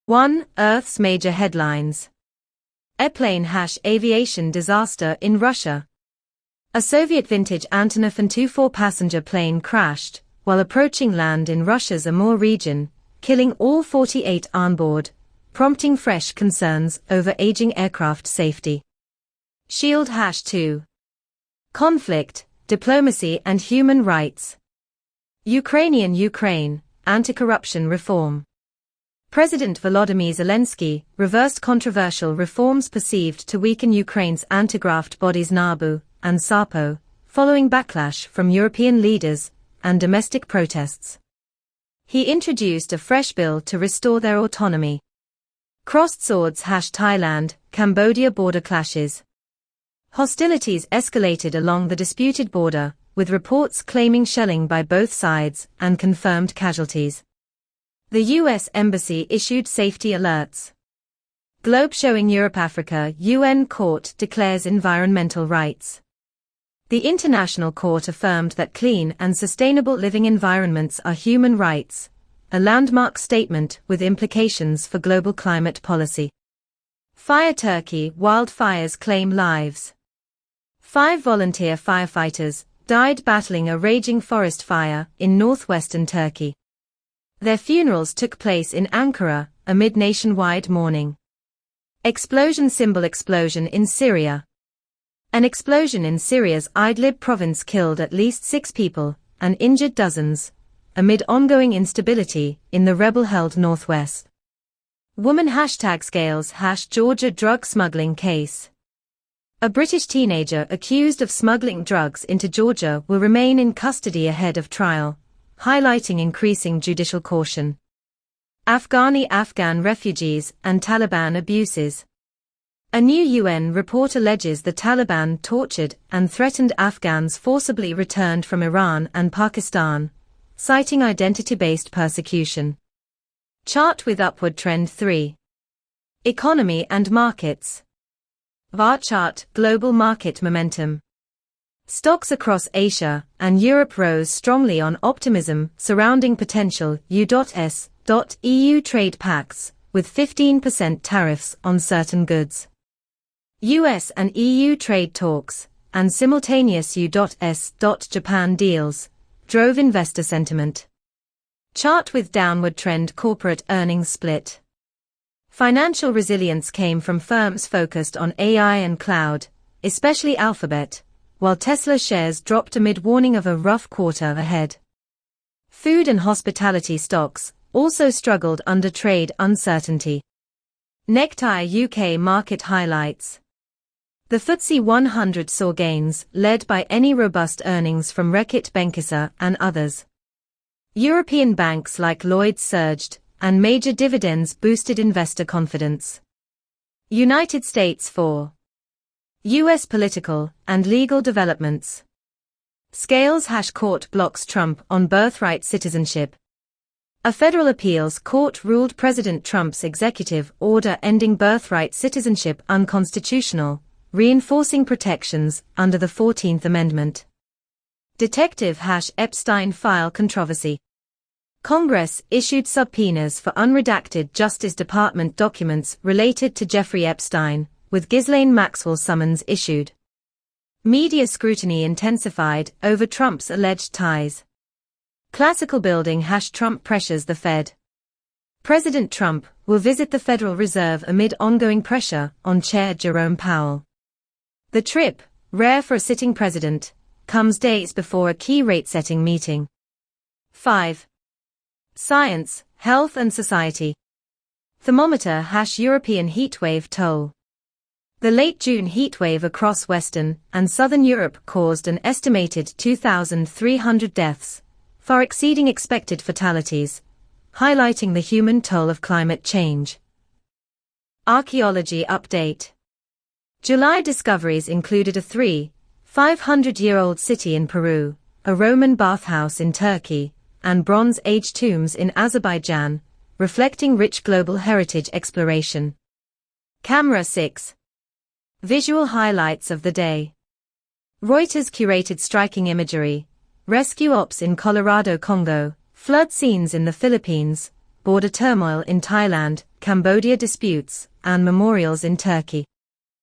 1. Earth's major headlines. Airplane aviation disaster in Russia. A Soviet vintage Antonov An-24 passenger plane crashed while approaching land in Russia's Amur region, killing all 48 on board, prompting fresh concerns over aging aircraft safety. Shield 2. Conflict, diplomacy and human rights. Ukraine, anti-corruption reform. President Volodymyr Zelensky reversed controversial reforms perceived to weaken Ukraine's anti-graft bodies NABU and SAPO, following backlash from European leaders and domestic protests. He introduced a fresh bill to restore their autonomy. Crossed swords Thailand, Cambodia border clashes. Hostilities escalated along the disputed border, with reports claiming shelling by both sides and confirmed casualties. The U.S. Embassy issued safety alerts. Globe showing Europe-Africa UN Court declares environmental rights. The International Court affirmed that clean and sustainable living environments are human rights, a landmark statement with implications for global climate policy. Fire Turkey, wildfires claim lives. 5 volunteer firefighters died battling a raging forest fire in northwestern Turkey. Their funerals took place in Ankara, amid nationwide mourning. Explosion in Syria. An explosion in Syria's Idlib province killed at least 6 people and injured dozens, amid ongoing instability in the rebel-held northwest. Woman #scales #Georgia drug smuggling case. A British teenager accused of smuggling drugs into Georgia will remain in custody ahead of trial, highlighting increasing judicial caution. Afghan refugees and Taliban abuses. A new UN report alleges the Taliban tortured and threatened Afghans forcibly returned from Iran and Pakistan, citing identity-based persecution. Chart with upward trend 3. Economy and markets. VAR chart, global market momentum. Stocks across Asia and Europe rose strongly on optimism surrounding potential U.S.EU trade pacts, with 15% tariffs on certain goods. US and EU trade talks, and simultaneous U.S.Japan deals, drove investor sentiment. Chart with downward trend corporate earnings split. Financial resilience came from firms focused on AI and cloud, especially Alphabet, while Tesla shares dropped amid warning of a rough quarter ahead. Food and hospitality stocks also struggled under trade uncertainty. Necktie UK market highlights. The FTSE 100 saw gains, led by any robust earnings from Reckitt Benckiser and others. European banks like Lloyds surged, and major dividends boosted investor confidence. United States 4. U.S. political and legal developments. Scales #court blocks Trump on birthright citizenship. A federal appeals court ruled President Trump's executive order ending birthright citizenship unconstitutional, reinforcing protections under the 14th Amendment. Detective #Epstein file controversy. Congress issued subpoenas for unredacted Justice Department documents related to Jeffrey Epstein, with Ghislaine Maxwell summons issued. Media scrutiny intensified over Trump's alleged ties. Classical building #Trump pressures the Fed. President Trump will visit the Federal Reserve amid ongoing pressure on Chair Jerome Powell. The trip, rare for a sitting president, comes days before a key rate-setting meeting. 5. Science, health and society. Thermometer #European heatwave toll. The late June heatwave across Western and Southern Europe caused an estimated 2,300 deaths, far exceeding expected fatalities, highlighting the human toll of climate change. Archaeology update. July discoveries included a 500-year-old city in Peru, a Roman bathhouse in Turkey, and Bronze Age tombs in Azerbaijan, reflecting rich global heritage exploration. Camera 6. Visual highlights of the day. Reuters curated striking imagery, rescue ops in Colorado, Congo, flood scenes in the Philippines, border turmoil in Thailand, Cambodia disputes, and memorials in Turkey.